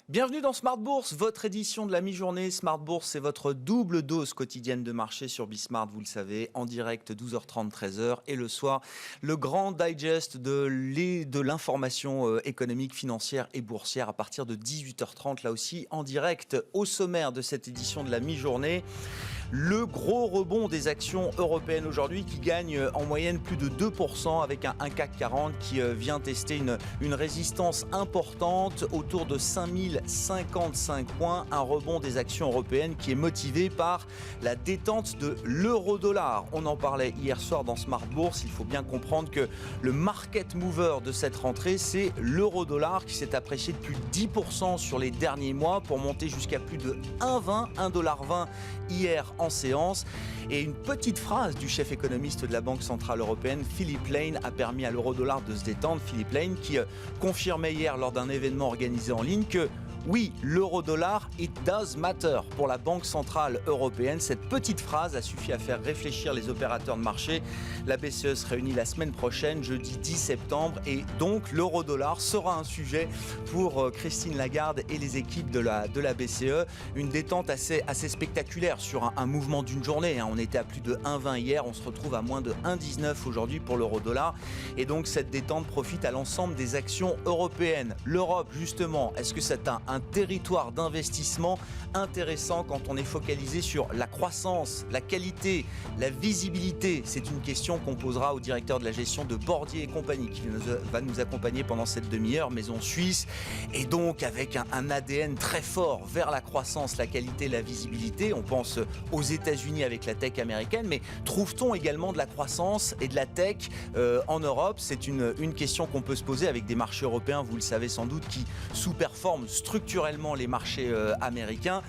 Bienvenue dans Smart Bourse, votre édition de la mi-journée. Smart Bourse, c'est votre double dose quotidienne de marché sur Bismart, vous le savez, en direct 12h30, 13h. Et le soir, le grand digest de l'information économique, financière et boursière à partir de 18h30, là aussi en direct. Au sommaire de cette édition de la mi-journée, le gros rebond des actions européennes aujourd'hui qui gagne en moyenne plus de 2% avec un CAC 40 qui vient tester une résistance importante autour de 5055 points. Un rebond des actions européennes qui est motivé par la détente de l'euro-dollar. On en parlait hier soir dans Smart Bourse. Il faut bien comprendre que le market mover de cette rentrée, c'est l'euro-dollar qui s'est apprécié de plus de 10% sur les derniers mois pour monter jusqu'à plus de 1,20, 1,20$ hier en séance. Et une petite phrase du chef économiste de la Banque Centrale Européenne, Philip Lane, a permis à l'euro-dollar de se détendre. Philip Lane qui confirmait hier lors d'un événement organisé en ligne que oui, l'euro-dollar, it does matter pour la Banque Centrale Européenne. Cette petite phrase a suffi à faire réfléchir les opérateurs de marché. La BCE se réunit la semaine prochaine, jeudi 10 septembre, et donc l'euro-dollar sera un sujet pour Christine Lagarde et les équipes de la BCE. Une détente assez spectaculaire sur un mouvement d'une journée. On était à plus de 1,20 hier, on se retrouve à moins de 1,19 aujourd'hui pour l'euro-dollar. Et donc cette détente profite à l'ensemble des actions européennes. L'Europe, justement, est-ce que c'est un territoire d'investissement intéressant quand on est focalisé sur la croissance, la qualité, la visibilité? C'est une question qu'on posera au directeur de la gestion de Bordier et compagnie qui va nous accompagner pendant cette demi-heure, maison suisse, et donc avec un ADN très fort vers la croissance, la qualité, la visibilité. On pense aux États-Unis avec la tech américaine, mais trouve-t-on également de la croissance et de la tech en Europe? C'est une question qu'on peut se poser avec des marchés européens, vous le savez sans doute, qui sous-performent structurellement les marchés américains.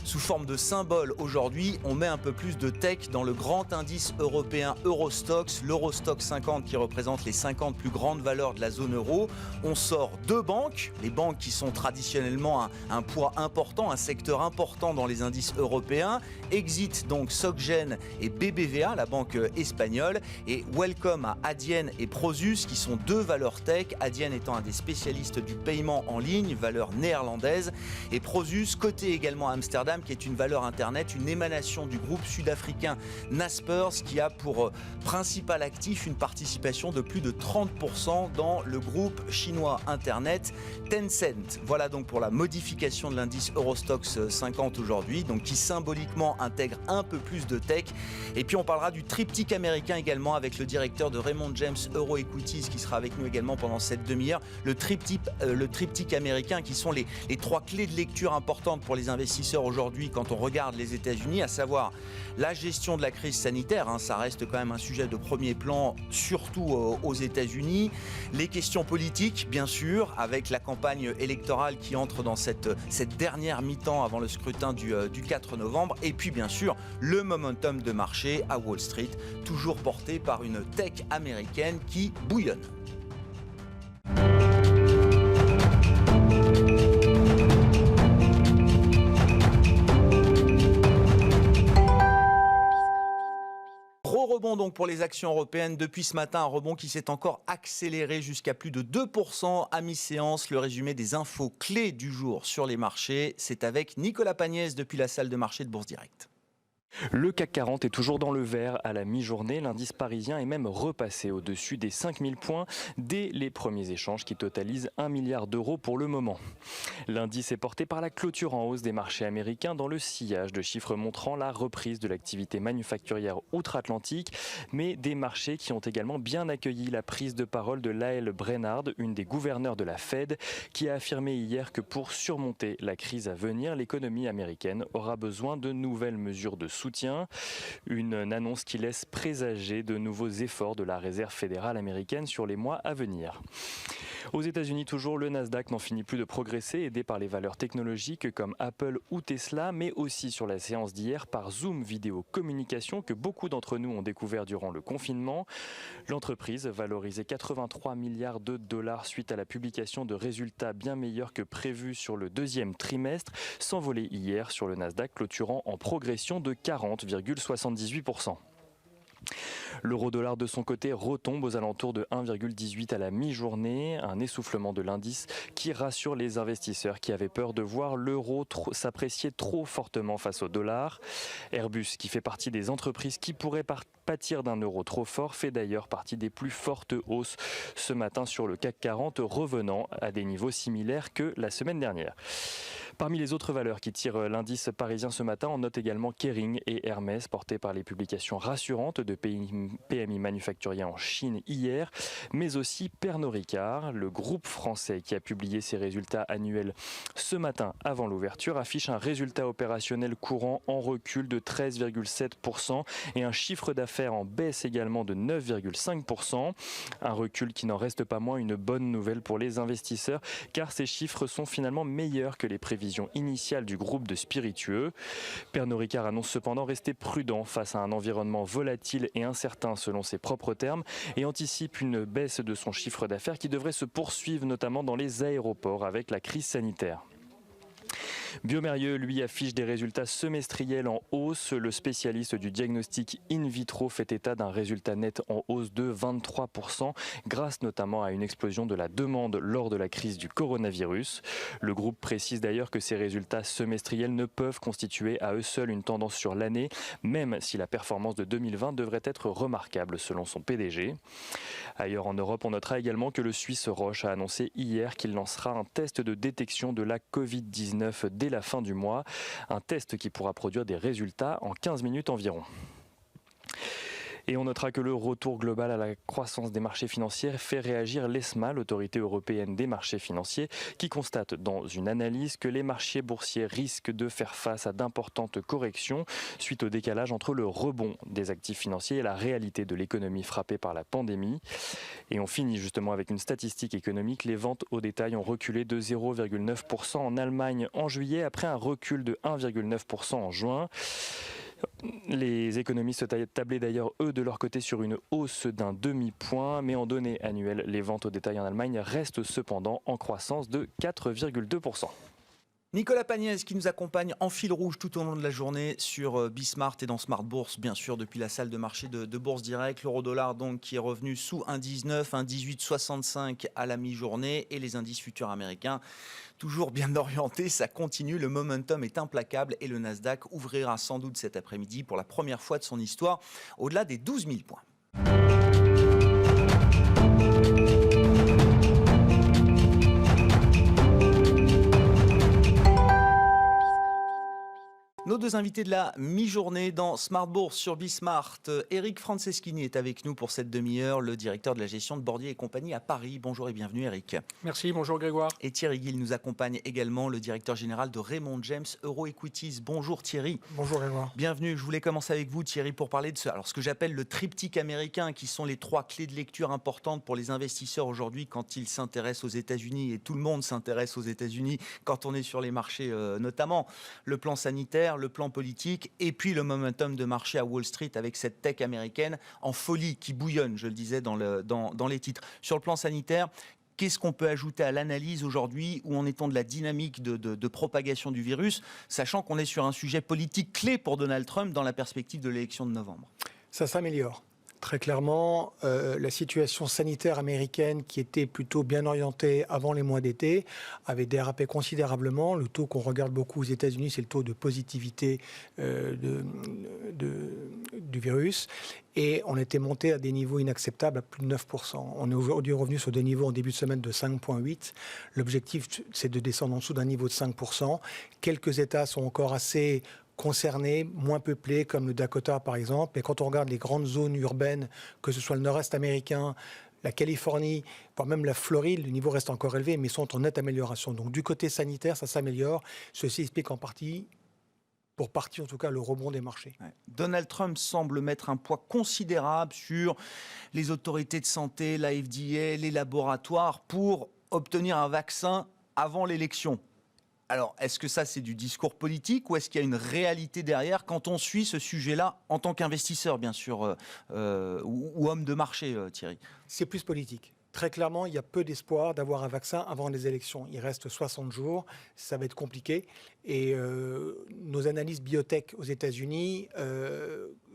Sous forme de symbole, aujourd'hui, on met un peu plus de tech dans le grand indice européen Eurostoxx, l'Eurostoxx 50 qui représente les 50 plus grandes valeurs de la zone euro. On sort deux banques, les banques qui sont traditionnellement un poids important, un secteur important dans les indices européens. Exit donc SocGen et BBVA, la banque espagnole, et welcome à Adyen et Prosus qui sont deux valeurs tech, Adyen étant un des spécialistes du paiement en ligne, valeur néerlandaise, et Prosus, coté également à Amsterdam, qui est une valeur internet, une émanation du groupe sud-africain Naspers qui a pour principal actif une participation de plus de 30% dans le groupe chinois internet Tencent. Voilà donc pour la modification de l'indice Eurostoxx 50 aujourd'hui, donc qui symboliquement intègre un peu plus de tech. Et puis on parlera du triptyque américain également avec le directeur de Raymond James Euro Equities qui sera avec nous également pendant cette demi-heure. Le triptyque américain qui sont les trois clés de lecture importantes pour les investisseurs aujourd'hui quand on regarde les États-Unis, à savoir la gestion de la crise sanitaire, ça reste quand même un sujet de premier plan, surtout aux États-Unis. Les questions politiques, bien sûr, avec la campagne électorale qui entre dans cette dernière mi-temps avant le scrutin du 4 novembre. Et puis, bien sûr, le momentum de marché à Wall Street, toujours porté par une tech américaine qui bouillonne. Rebond donc pour les actions européennes depuis ce matin, un rebond qui s'est encore accéléré jusqu'à plus de 2% à mi-séance. Le résumé des infos clés du jour sur les marchés, c'est avec Nicolas Pagnès depuis la salle de marché de Bourse Direct. Le CAC 40 est toujours dans le vert à la mi-journée. L'indice parisien est même repassé au-dessus des 5000 points dès les premiers échanges qui totalisent 1 milliard d'euros pour le moment. L'indice est porté par la clôture en hausse des marchés américains dans le sillage de chiffres montrant la reprise de l'activité manufacturière outre-Atlantique, mais des marchés qui ont également bien accueilli la prise de parole de Lael Brainard, une des gouverneurs de la Fed, qui a affirmé hier que pour surmonter la crise à venir, l'économie américaine aura besoin de nouvelles mesures de soutien. Une annonce qui laisse présager de nouveaux efforts de la Réserve fédérale américaine sur les mois à venir. Aux États-Unis, toujours, le Nasdaq n'en finit plus de progresser, aidé par les valeurs technologiques comme Apple ou Tesla, mais aussi sur la séance d'hier par Zoom Vidéo Communication, que beaucoup d'entre nous ont découvert durant le confinement. L'entreprise, valorisée 83 milliards de dollars suite à la publication de résultats bien meilleurs que prévus sur le deuxième trimestre, s'envolait hier sur le Nasdaq, clôturant en progression de 40,78%. L'euro-dollar de son côté retombe aux alentours de 1,18 à la mi-journée, un essoufflement de l'indice qui rassure les investisseurs qui avaient peur de voir l'euro s'apprécier trop fortement face au dollar. Airbus, qui fait partie des entreprises qui pourraient pâtir d'un euro trop fort, fait d'ailleurs partie des plus fortes hausses ce matin sur le CAC 40, revenant à des niveaux similaires que la semaine dernière. Parmi les autres valeurs qui tirent l'indice parisien ce matin, on note également Kering et Hermès, portés par les publications rassurantes de PMI manufacturier en Chine hier, mais aussi Pernod Ricard, le groupe français qui a publié ses résultats annuels ce matin avant l'ouverture, affiche un résultat opérationnel courant en recul de 13,7% et un chiffre d'affaires en baisse également de 9,5%. Un recul qui n'en reste pas moins une bonne nouvelle pour les investisseurs, car ces chiffres sont finalement meilleurs que les prévisions initiale du groupe de spiritueux. Pernod Ricard annonce cependant rester prudent face à un environnement volatile et incertain selon ses propres termes et anticipe une baisse de son chiffre d'affaires qui devrait se poursuivre notamment dans les aéroports avec la crise sanitaire. Biomérieux, lui, affiche des résultats semestriels en hausse. Le spécialiste du diagnostic in vitro fait état d'un résultat net en hausse de 23%, grâce notamment à une explosion de la demande lors de la crise du coronavirus. Le groupe précise d'ailleurs que ces résultats semestriels ne peuvent constituer à eux seuls une tendance sur l'année, même si la performance de 2020 devrait être remarquable selon son PDG. Ailleurs en Europe, on notera également que le Suisse Roche a annoncé hier qu'il lancera un test de détection de la Covid-19 dès la fin du mois, un test qui pourra produire des résultats en 15 minutes environ. Et on notera que le retour global à la croissance des marchés financiers fait réagir l'ESMA, l'autorité européenne des marchés financiers, qui constate dans une analyse que les marchés boursiers risquent de faire face à d'importantes corrections suite au décalage entre le rebond des actifs financiers et la réalité de l'économie frappée par la pandémie. Et on finit justement avec une statistique économique. Les ventes au détail ont reculé de 0,9% en Allemagne en juillet après un recul de 1,9% en juin. Les économistes tablaient d'ailleurs, eux, de leur côté, sur une hausse d'un demi-point, mais en données annuelles, les ventes au détail en Allemagne restent cependant en croissance de 4,2%. Nicolas Pagnès qui nous accompagne en fil rouge tout au long de la journée sur Bismart et dans Smart Bourse, bien sûr, depuis la salle de marché de Bourse Direct. L'euro-dollar donc qui est revenu sous 1,19, 1,1865 à la mi-journée et les indices futurs américains toujours bien orientés, ça continue, le momentum est implacable et le Nasdaq ouvrira sans doute cet après-midi pour la première fois de son histoire au-delà des 12 000 points. Nos deux invités de la mi-journée dans Smart Bourse sur Bismart. Eric Franceschini est avec nous pour cette demi-heure, le directeur de la gestion de Bordier et compagnie à Paris. Bonjour et bienvenue Eric. Merci, bonjour Grégoire. Et Thierry Guil nous accompagne également, le directeur général de Raymond James Euro Equities. Bonjour Thierry. Bonjour Grégoire. Bienvenue, je voulais commencer avec vous Thierry pour parler de ce que j'appelle le triptyque américain, qui sont les trois clés de lecture importantes pour les investisseurs aujourd'hui quand ils s'intéressent aux États-Unis, et tout le monde s'intéresse aux États-Unis quand on est sur les marchés notamment. Le plan sanitaire, le plan politique et puis le momentum de marché à Wall Street avec cette tech américaine en folie qui bouillonne, je le disais dans les titres. Sur le plan sanitaire, qu'est-ce qu'on peut ajouter à l'analyse aujourd'hui où en est-on de la dynamique de propagation du virus, sachant qu'on est sur un sujet politique clé pour Donald Trump dans la perspective de l'élection de novembre? Ça s'améliore. Très clairement, la situation sanitaire américaine, qui était plutôt bien orientée avant les mois d'été, avait dérapé considérablement. Le taux qu'on regarde beaucoup aux États-Unis, c'est le taux de positivité du virus. Et on était monté à des niveaux inacceptables à plus de 9%. On est aujourd'hui revenu sur des niveaux en début de semaine de 5,8. L'objectif, c'est de descendre en dessous d'un niveau de 5%. Quelques États sont encore assez concernés, moins peuplés, comme le Dakota par exemple. Et quand on regarde les grandes zones urbaines, que ce soit le nord-est américain, la Californie, voire même la Floride, le niveau reste encore élevé, mais sont en nette amélioration. Donc du côté sanitaire, ça s'améliore. Ceci explique en partie, pour partie en tout cas, le rebond des marchés. Ouais. Donald Trump semble mettre un poids considérable sur les autorités de santé, la FDA, les laboratoires, pour obtenir un vaccin avant l'élection. Alors, est-ce que ça, c'est du discours politique ou est-ce qu'il y a une réalité derrière quand on suit ce sujet-là en tant qu'investisseur, bien sûr, ou homme de marché, Thierry? C'est plus politique. Très clairement, il y a peu d'espoir d'avoir un vaccin avant les élections. Il reste 60 jours, ça va être compliqué. Et nos analyses biotech aux États-Unis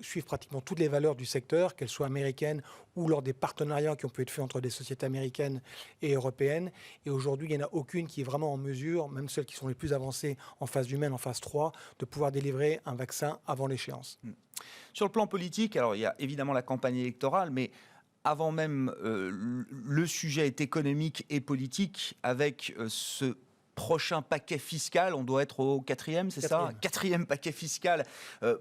suivent pratiquement toutes les valeurs du secteur, qu'elles soient américaines ou lors des partenariats qui ont pu être faits entre des sociétés américaines et européennes. Et aujourd'hui, il n'y en a aucune qui est vraiment en mesure, même celles qui sont les plus avancées en phase humaine, en phase 3, de pouvoir délivrer un vaccin avant l'échéance. Sur le plan politique, alors il y a évidemment la campagne électorale, mais avant même, le sujet est économique et politique avec ce prochain paquet fiscal. On doit être au quatrième, c'est ça ? Quatrième paquet fiscal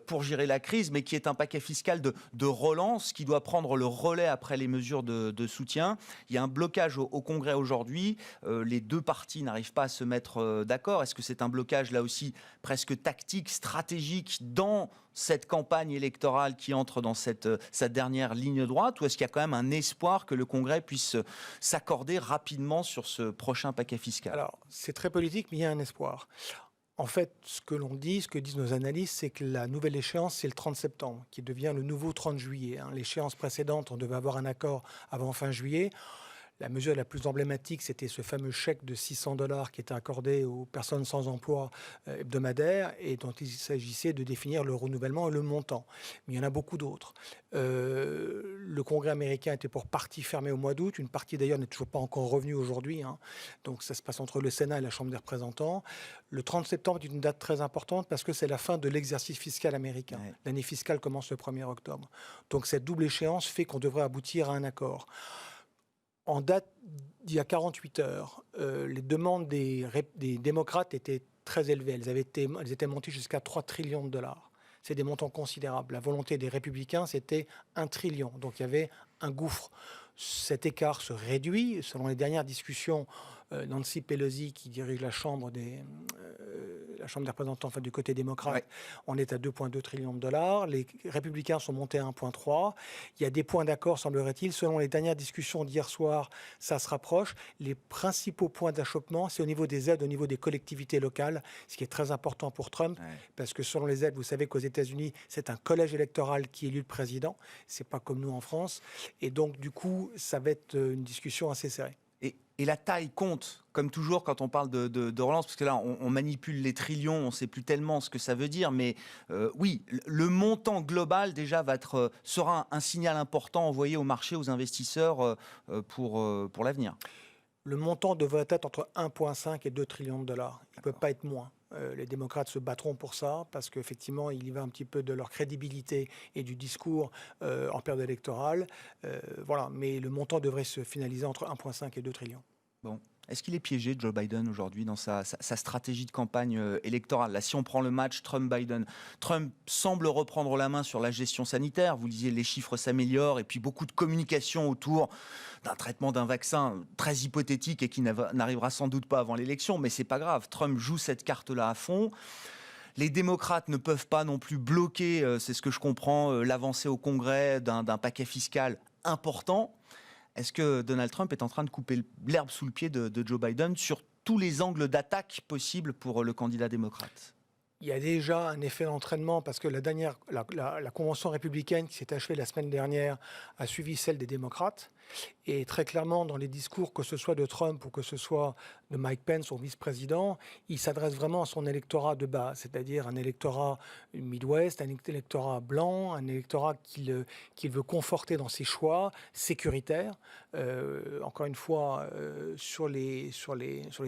pour gérer la crise, mais qui est un paquet fiscal de relance qui doit prendre le relais après les mesures de soutien. Il y a un blocage au Congrès aujourd'hui. Les deux partis n'arrivent pas à se mettre d'accord. Est-ce que c'est un blocage, là aussi, presque tactique, stratégique dans cette campagne électorale qui entre dans sa dernière ligne droite, ou est-ce qu'il y a quand même un espoir que le Congrès puisse s'accorder rapidement sur ce prochain paquet fiscal ? Alors, c'est très politique, mais il y a un espoir. En fait, ce que disent nos analystes, c'est que la nouvelle échéance, c'est le 30 septembre, qui devient le nouveau 30 juillet. L'échéance précédente, on devait avoir un accord avant fin juillet. La mesure la plus emblématique, c'était ce fameux chèque de $600 qui était accordé aux personnes sans emploi hebdomadaire et dont il s'agissait de définir le renouvellement et le montant. Mais il y en a beaucoup d'autres. Le Congrès américain était pour partie fermée au mois d'août. Une partie d'ailleurs n'est toujours pas encore revenue aujourd'hui. Donc ça se passe entre le Sénat et la Chambre des représentants. Le 30 septembre est une date très importante parce que c'est la fin de l'exercice fiscal américain. Ouais. L'année fiscale commence le 1er octobre. Donc cette double échéance fait qu'on devrait aboutir à un accord. En date d'il y a 48 heures, les demandes des démocrates étaient très élevées. Elles étaient montées jusqu'à 3 trillions de dollars. C'est des montants considérables. La volonté des républicains, c'était 1 trillion. Donc il y avait un gouffre. Cet écart se réduit. Selon les dernières discussions, Nancy Pelosi, qui dirige la Chambre des représentants, enfin, du côté démocrate, ouais, on est à 2,2 trillions de dollars. Les républicains sont montés à 1,3. Il y a des points d'accord, semblerait-il. Selon les dernières discussions d'hier soir, ça se rapproche. Les principaux points d'achoppement, c'est au niveau des aides, au niveau des collectivités locales, ce qui est très important pour Trump, ouais, parce que selon les aides, vous savez qu'aux États-Unis, c'est un collège électoral qui élit le président. C'est pas comme nous en France. Et donc, du coup, ça va être une discussion assez serrée. Et la taille compte, comme toujours quand on parle de relance, parce que là, on manipule les trillions, on ne sait plus tellement ce que ça veut dire, mais oui, le montant global déjà sera un signal important envoyé au marché, aux investisseurs pour l'avenir. Le montant devrait être entre 1,5 et 2 trillions de dollars. Il ne peut pas être moins. Les démocrates se battront pour ça parce qu'effectivement, il y va un petit peu de leur crédibilité et du discours en période électorale. Voilà. Mais le montant devrait se finaliser entre 1,5 et 2 trillions. Bon. Est-ce qu'il est piégé, Joe Biden, aujourd'hui, dans sa stratégie de campagne électorale ? Là, si on prend le match Trump-Biden, Trump semble reprendre la main sur la gestion sanitaire. Vous disiez, les chiffres s'améliorent, et puis beaucoup de communication autour d'un traitement d'un vaccin très hypothétique et qui n'arrivera sans doute pas avant l'élection, mais c'est pas grave. Trump joue cette carte-là à fond. Les démocrates ne peuvent pas non plus bloquer, c'est ce que je comprends, l'avancée au Congrès d'un paquet fiscal important. Est-ce que Donald Trump est en train de couper l'herbe sous le pied de Joe Biden sur tous les angles d'attaque possibles pour le candidat démocrate ? Il y a déjà un effet d'entraînement parce que la convention républicaine qui s'est achevée la semaine dernière a suivi celle des démocrates. Et très clairement, dans les discours, que ce soit de Trump ou que ce soit de Mike Pence, son vice-président, il s'adresse vraiment à son électorat de base, c'est-à-dire un électorat Midwest, un électorat blanc, un électorat qu'il veut conforter dans ses choix sécuritaires. Encore une fois, sur les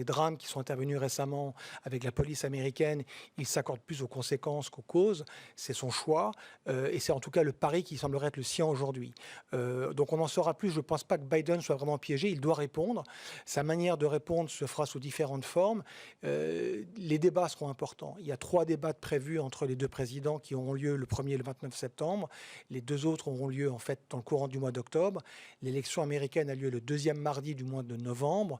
drames qui sont intervenus récemment avec la police américaine, il s'accorde plus aux conséquences qu'aux causes. C'est son choix et c'est en tout cas le pari qui semblerait être le sien aujourd'hui. Donc on en saura plus. Je ne pense pas que Biden soit vraiment piégé. Il doit répondre. Sa manière de répondre se fera sous différentes formes. Les débats seront importants. Il y a 3 débats prévus entre les 2 présidents qui auront lieu le 1er et le 29 septembre. Les 2 autres auront lieu en fait dans le courant du mois d'octobre. L'élection américaine a lieu le 2e mardi du mois de novembre.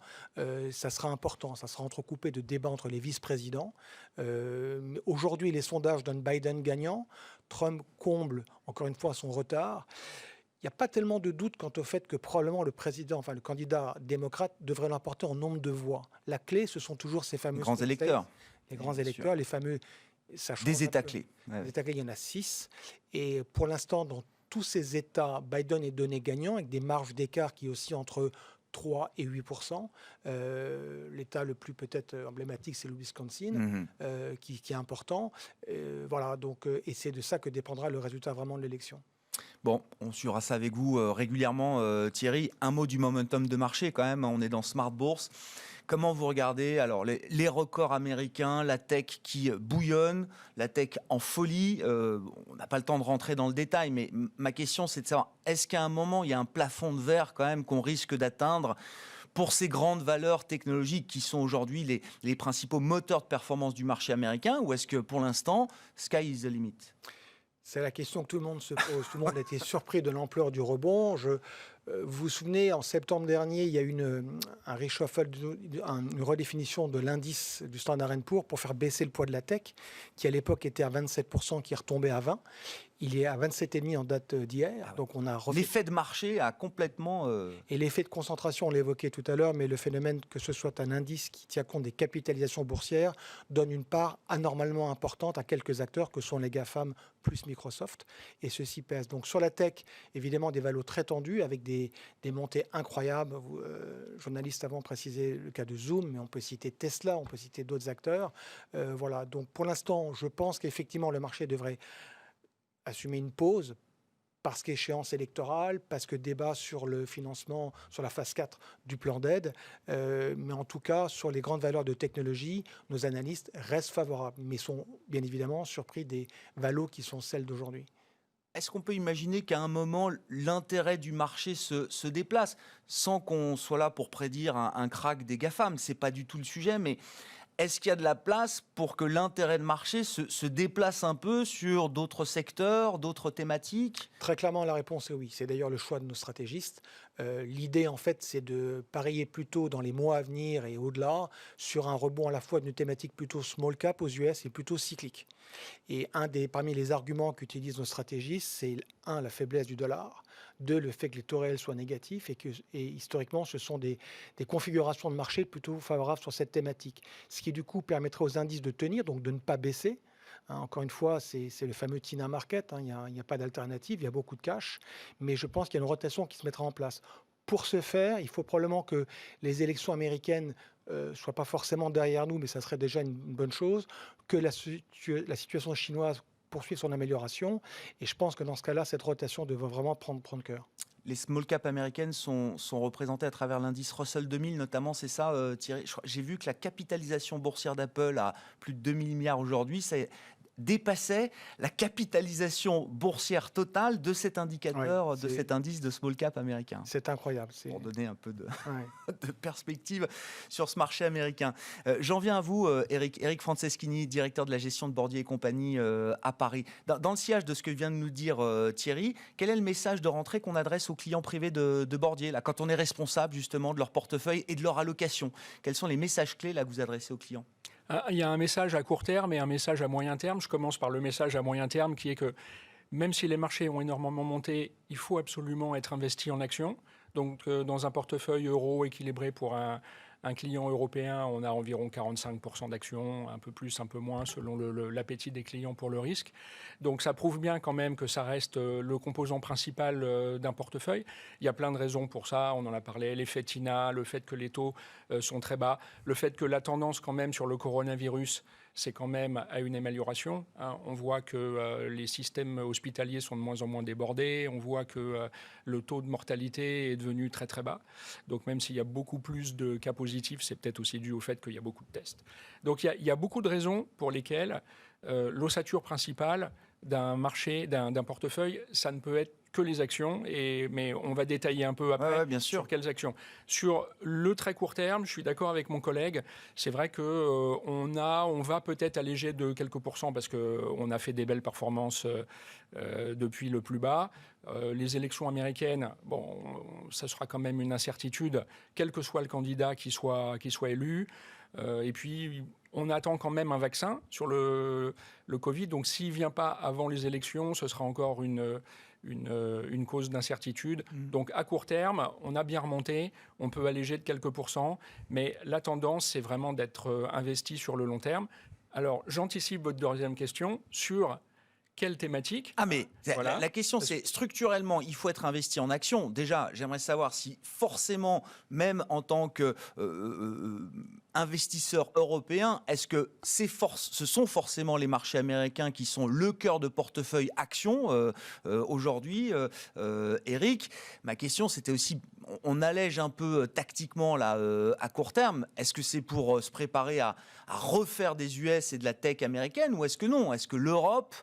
Ça sera important. Ça sera entrecoupé de débats entre les vice-présidents. Aujourd'hui, les sondages donnent Biden gagnant. Trump comble encore une fois son retard. Il n'y a pas tellement de doute quant au fait que probablement le candidat démocrate devrait l'emporter en nombre de voix. La clé, ce sont toujours ces fameux grands électeurs. Les grands électeurs, les fameux... Des États clés. Ouais. Les États clés, il y en a 6. Et pour l'instant, dans tous ces États, Biden est donné gagnant avec des marges d'écart qui oscillent entre 3 et 8%. L'État le plus peut-être emblématique, c'est le Wisconsin, qui est important. Voilà, donc, et c'est de ça que dépendra le résultat vraiment de l'élection. Bon, on suivra ça avec vous régulièrement, Thierry. Un mot du momentum de marché quand même, on est dans Smart Bourse. Comment vous regardez alors les records américains, la tech qui bouillonne, la tech en folie, on n'a pas le temps de rentrer dans le détail, mais ma question c'est de savoir, est-ce qu'à un moment il y a un plafond de verre quand même qu'on risque d'atteindre pour ces grandes valeurs technologiques qui sont aujourd'hui les principaux moteurs de performance du marché américain, ou est-ce que pour l'instant, sky is the limit ? C'est la question que tout le monde se pose. Tout le monde a été surpris de l'ampleur du rebond. Vous vous souvenez, en septembre dernier, il y a eu un reshuffle, une redéfinition de l'indice du Standard & Poor's pour faire baisser le poids de la tech, qui à l'époque était à 27%, qui est retombé à 20%. Il est à 27,5 en date d'hier. Donc on a l'effet de marché a complètement... Et l'effet de concentration, on l'évoquait tout à l'heure, mais le phénomène que ce soit un indice qui tient compte des capitalisations boursières donne une part anormalement importante à quelques acteurs que sont les GAFAM plus Microsoft. Et ceci pèse. Donc sur la tech, évidemment, des valos très tendus avec des montées incroyables. Journaliste avant précisé le cas de Zoom, mais on peut citer Tesla, on peut citer d'autres acteurs. Voilà. Donc pour l'instant, je pense qu'effectivement, le marché devrait assumer une pause parce qu'échéance électorale, parce que débat sur le financement, sur la phase 4 du plan d'aide. Mais en tout cas, sur les grandes valeurs de technologie, nos analystes restent favorables, mais sont bien évidemment surpris des valos qui sont celles d'aujourd'hui. Est-ce qu'on peut imaginer qu'à un moment, l'intérêt du marché se déplace, sans qu'on soit là pour prédire un crack des GAFAM ? Ce n'est pas du tout le sujet, mais est-ce qu'il y a de la place pour que l'intérêt de marché se déplace un peu sur d'autres secteurs, d'autres thématiques ? Très clairement, la réponse est oui. C'est d'ailleurs le choix de nos stratégistes. L'idée, en fait, c'est de parier plutôt dans les mois à venir et au-delà sur un rebond à la fois d'une thématique plutôt small cap aux US et plutôt cyclique. Et parmi les arguments qu'utilisent nos stratégistes, c'est 1, la faiblesse du dollar, 2, le fait que les taux réels soient négatifs et historiquement, ce sont des configurations de marché plutôt favorables sur cette thématique. Ce qui, du coup, permettrait aux indices de tenir, donc de ne pas baisser. Encore une fois, c'est le fameux TINA market. Il n'y a pas d'alternative, il y a beaucoup de cash. Mais je pense qu'il y a une rotation qui se mettra en place. Pour ce faire, il faut probablement que les élections américaines ne soient pas forcément derrière nous, mais ça serait déjà une bonne chose, que la situation chinoise poursuive son amélioration. Et je pense que dans ce cas-là, cette rotation devrait vraiment prendre cœur. Les small caps américaines sont représentées à travers l'indice Russell 2000, notamment, c'est ça, Thierry ? J'ai vu que la capitalisation boursière d'Apple à plus de 2000 milliards aujourd'hui, ça dépassait la capitalisation boursière totale de cet indicateur, de cet indice de small cap américain. C'est incroyable. Pour donner un peu de perspective sur ce marché américain. J'en viens à vous, Eric Franceschini, directeur de la gestion de Bordier et compagnie à Paris. Dans le sillage de ce que vient de nous dire Thierry, quel est le message de rentrée qu'on adresse aux clients privés de Bordier, là, quand on est responsable justement de leur portefeuille et de leur allocation ? Quels sont les messages clés là, que vous adressez aux clients ? Il y a un message à court terme et un message à moyen terme. Je commence par le message à moyen terme qui est que même si les marchés ont énormément monté, il faut absolument être investi en actions. Donc dans un portefeuille euro équilibré pour un client européen, on a environ 45% d'actions, un peu plus, un peu moins, selon l'appétit des clients pour le risque. Donc ça prouve bien quand même que ça reste le composant principal d'un portefeuille. Il y a plein de raisons pour ça, on en a parlé, l'effet TINA, le fait que les taux sont très bas, le fait que la tendance quand même sur le coronavirus, c'est quand même à une amélioration. On voit que les systèmes hospitaliers sont de moins en moins débordés. On voit que le taux de mortalité est devenu très très bas. Donc même s'il y a beaucoup plus de cas positifs, c'est peut-être aussi dû au fait qu'il y a beaucoup de tests. Donc il y a beaucoup de raisons pour lesquelles l'ossature principale d'un marché, d'un portefeuille, ça ne peut être que les actions, mais on va détailler un peu après bien sûr. sur quelles actions. Sur le très court terme, je suis d'accord avec mon collègue, c'est vrai qu'on va peut-être alléger de quelques pourcents parce qu'on a fait des belles performances depuis le plus bas. Les élections américaines, bon, ça sera quand même une incertitude, quel que soit le candidat qui soit élu. Et puis, on attend quand même un vaccin sur le Covid. Donc, s'il ne vient pas avant les élections, ce sera encore une cause d'incertitude. Donc, à court terme, on a bien remonté. On peut alléger de quelques pourcents. Mais la tendance, c'est vraiment d'être investi sur le long terme. Alors, j'anticipe votre deuxième question sur quelle thématique. Ah mais Voilà. la question c'est structurellement il faut être investi en actions. Déjà j'aimerais savoir si forcément même en tant que investisseur européen, est-ce que ce sont forcément les marchés américains qui sont le cœur de portefeuille actions aujourd'hui, Eric. Ma question c'était aussi, on allège un peu tactiquement là à court terme. Est-ce que c'est pour se préparer à refaire des US et de la tech américaine ou est-ce que non? Est-ce que l'Europe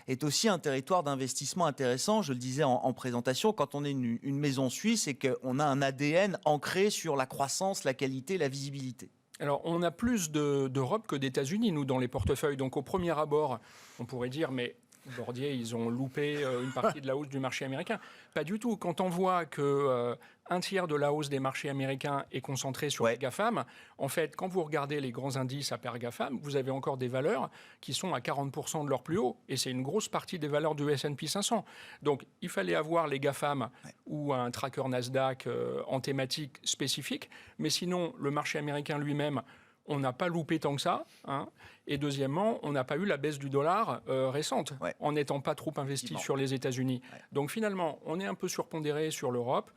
est aussi un territoire d'investissement intéressant? Je le disais en présentation, quand on est une maison suisse et qu'on a un ADN ancré sur la croissance, la qualité, la visibilité. Alors, on a plus d'Europe que d'États-Unis, nous, dans les portefeuilles. Donc, au premier abord, on pourrait dire, mais Bordier, ils ont loupé une partie de la hausse du marché américain. Pas du tout. Quand on voit que un tiers de la hausse des marchés américains est concentré sur les GAFAM, en fait, quand vous regardez les grands indices à pair GAFAM, vous avez encore des valeurs qui sont à 40% de leur plus haut. Et c'est une grosse partie des valeurs du S&P 500. Donc, il fallait avoir les GAFAM ou un tracker Nasdaq en thématique spécifique. Mais sinon, le marché américain lui-même, on n'a pas loupé tant que ça. Hein. Et deuxièmement, on n'a pas eu la baisse du dollar récente, en n'étant pas trop investi sur les États-Unis. Donc finalement, on est un peu surpondéré sur l'Europe.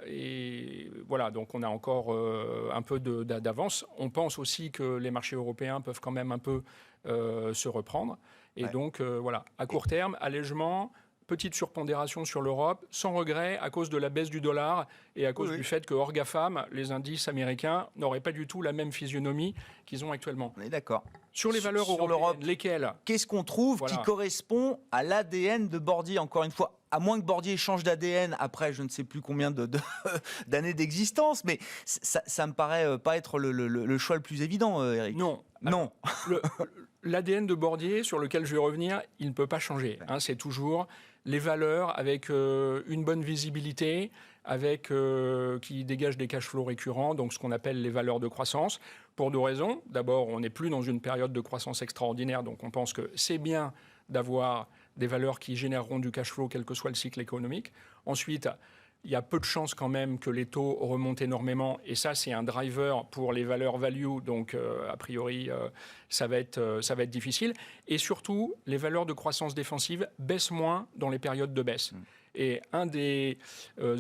Et voilà, donc on a encore un peu d'avance. On pense aussi que les marchés européens peuvent quand même un peu se reprendre. Et donc voilà, à court terme, allègement, petite surpondération sur l'Europe, sans regret à cause de la baisse du dollar et à cause du fait que hors GAFAM, les indices américains n'auraient pas du tout la même physionomie qu'ils ont actuellement. On est d'accord. Sur les valeurs européennes, lesquelles? Qu'est-ce qu'on trouve qui correspond à l'ADN de Bordier? Encore une fois, à moins que Bordier change d'ADN après je ne sais plus combien d'années d'existence, mais ça me paraît pas être le choix le plus évident, Eric. Non. Non. L'ADN de Bordier, sur lequel je vais revenir, il ne peut pas changer. Hein, c'est toujours les valeurs avec une bonne visibilité, avec qui dégagent des cash flows récurrents, donc ce qu'on appelle les valeurs de croissance, pour deux raisons. D'abord, on n'est plus dans une période de croissance extraordinaire, donc on pense que c'est bien d'avoir des valeurs qui généreront du cash flow, quel que soit le cycle économique. Ensuite, il y a peu de chances quand même que les taux remontent énormément. Et ça, c'est un driver pour les valeurs value. Donc, a priori, ça va être difficile. Et surtout, les valeurs de croissance défensive baissent moins dans les périodes de baisse. Et un des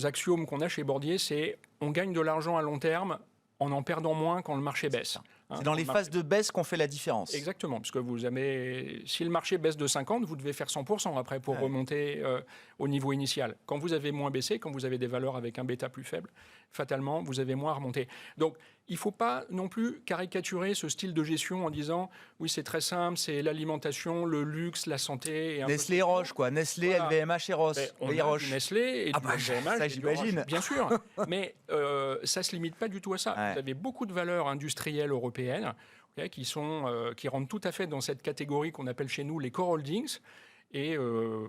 axiomes qu'on a chez Bordier, c'est on gagne de l'argent à long terme en perdant moins quand le marché baisse. C'est dans les phases de baisse qu'on fait la différence. Exactement, parce que si le marché baisse de 50, vous devez faire 100% après pour remonter au niveau initial. Quand vous avez moins baissé, quand vous avez des valeurs avec un bêta plus faible, fatalement, vous avez moins à remonter. Donc, il ne faut pas non plus caricaturer ce style de gestion en disant « oui, c'est très simple, c'est l'alimentation, le luxe, la santé… » Nestlé et Roche, quoi. Nestlé, voilà. LVMH et Roche. On a du Nestlé et du LVMH. Ça, j'imagine. Bien sûr, mais ça ne se limite pas du tout à ça. Vous avez beaucoup de valeurs industrielles européennes qui rentrent tout à fait dans cette catégorie qu'on appelle chez nous les core holdings, et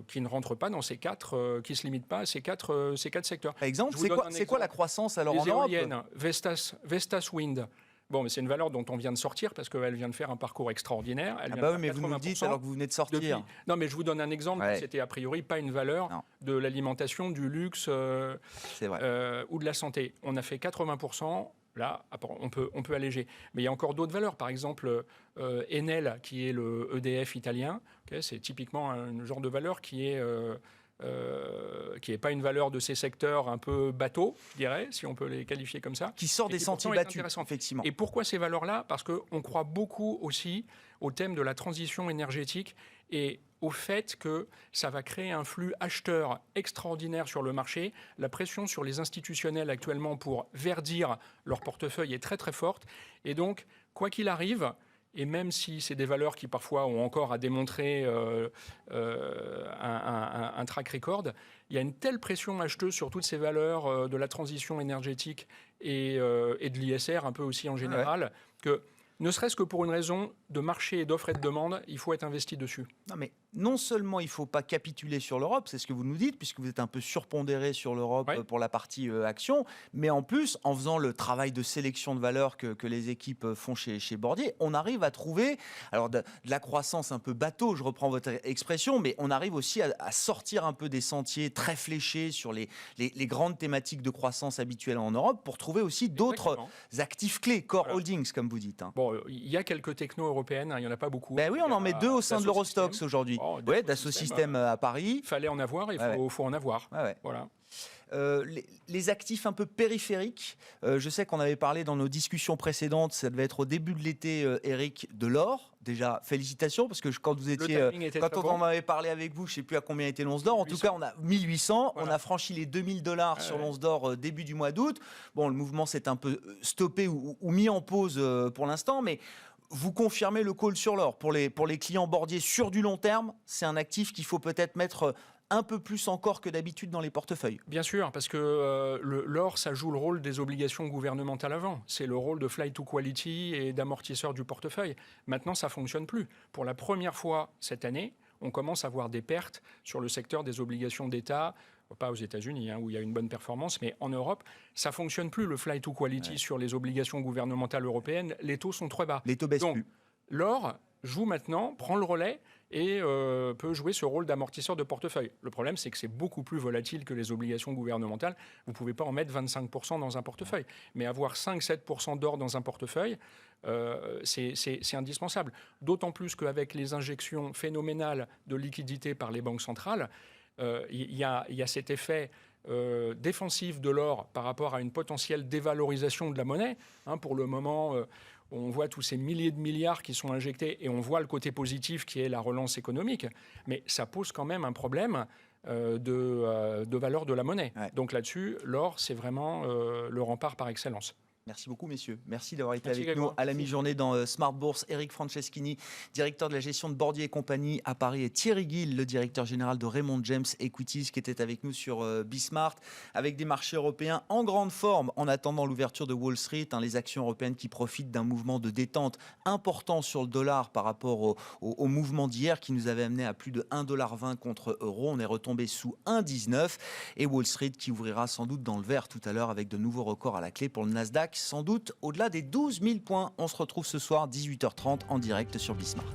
qui ne rentrent pas dans ces quatre, qui ne se limitent pas à ces quatre secteurs. Par exemple, c'est quoi la croissance alors en Europe? Les éoliennes, Vestas Wind. Bon, mais c'est une valeur dont on vient de sortir parce qu'elle vient de faire un parcours extraordinaire. Mais vous nous dites alors que vous venez de sortir. Non, mais je vous donne un exemple. C'était a priori pas une valeur de l'alimentation, du luxe ou de la santé. On a fait 80%. Là, on peut alléger. Mais il y a encore d'autres valeurs. Par exemple, Enel, qui est le EDF italien. C'est typiquement un genre de valeur qui n'est pas une valeur de ces secteurs un peu bateaux, je dirais, si on peut les qualifier comme ça. Qui sort des sentiers battus, effectivement. Et pourquoi ces valeurs-là? Parce qu'on croit beaucoup aussi au thème de la transition énergétique et au fait que ça va créer un flux acheteur extraordinaire sur le marché. La pression sur les institutionnels actuellement pour verdir leur portefeuille est très très forte. Et donc, quoi qu'il arrive, et même si c'est des valeurs qui parfois ont encore à démontrer un track record, il y a une telle pression acheteuse sur toutes ces valeurs de la transition énergétique et de l'ISR un peu aussi en général, que ne serait-ce que pour une raison de marché et d'offre et de demande, il faut être investi dessus. Non, mais non seulement il ne faut pas capituler sur l'Europe, c'est ce que vous nous dites, puisque vous êtes un peu surpondéré sur l'Europe pour la partie action, mais en plus, en faisant le travail de sélection de valeurs que les équipes font chez Bordier, on arrive à trouver alors de la croissance un peu bateau, je reprends votre expression, mais on arrive aussi à sortir un peu des sentiers très fléchés sur les grandes thématiques de croissance habituelles en Europe pour trouver aussi d'autres actifs clés, core holdings, comme vous dites. Bon, il y a quelques technos européennes, il n'y en a pas beaucoup. Ben oui, on en met deux au sein de l'Eurostoxx aujourd'hui. aujourd'hui. Oh, Ouais, Dassault Systèmes à Paris. Il fallait en avoir, il faut en avoir. Voilà. Les actifs un peu périphériques, je sais qu'on avait parlé dans nos discussions précédentes, ça devait être au début de l'été, Eric, de l'or. Déjà, félicitations, parce que quand vous étiez, quand on en avait parlé avec vous, je ne sais plus à combien était l'once d'or. En tout cas, on a 1800, voilà. On a franchi les $2000 sur l'once d'or début du mois d'août. Bon, le mouvement s'est un peu stoppé ou mis en pause pour l'instant, mais vous confirmez le call sur l'or. Pour les clients bordiers sur du long terme, c'est un actif qu'il faut peut-être mettre un peu plus encore que d'habitude dans les portefeuilles. Bien sûr, parce que l'or, ça joue le rôle des obligations gouvernementales avant. C'est le rôle de flight to quality et d'amortisseur du portefeuille. Maintenant, ça ne fonctionne plus. Pour la première fois cette année, on commence à voir des pertes sur le secteur des obligations d'État, pas aux États-Unis, où il y a une bonne performance, mais en Europe, ça ne fonctionne plus, le flight to quality sur les obligations gouvernementales européennes. Les taux sont très bas. Les taux baissent plus. L'or joue maintenant, prend le relais et peut jouer ce rôle d'amortisseur de portefeuille. Le problème, c'est que c'est beaucoup plus volatile que les obligations gouvernementales. Vous ne pouvez pas en mettre 25% dans un portefeuille. Mais avoir 5-7% d'or dans un portefeuille, c'est indispensable. D'autant plus qu'avec les injections phénoménales de liquidités par les banques centrales, il y a cet effet défensif de l'or par rapport à une potentielle dévalorisation de la monnaie. Pour le moment, on voit tous ces milliers de milliards qui sont injectés et on voit le côté positif qui est la relance économique. Mais ça pose quand même un problème de valeur de la monnaie. Ouais. Donc là-dessus, l'or, c'est vraiment le rempart par excellence. Merci beaucoup, messieurs. Merci d'avoir été avec nous à la mi-journée dans Smart Bourse. Eric Franceschini, directeur de la gestion de Bordier et compagnie à Paris, et Thierry Gill, le directeur général de Raymond James Equities, qui était avec nous sur Bismart, avec des marchés européens en grande forme en attendant l'ouverture de Wall Street. Les actions européennes qui profitent d'un mouvement de détente important sur le dollar par rapport au mouvement d'hier qui nous avait amené à plus de 1,20$ contre euro. On est retombé sous 1,19. Et Wall Street qui ouvrira sans doute dans le vert tout à l'heure avec de nouveaux records à la clé pour le Nasdaq, sans doute au-delà des 12 000 points. On se retrouve ce soir 18h30 en direct sur Bismart.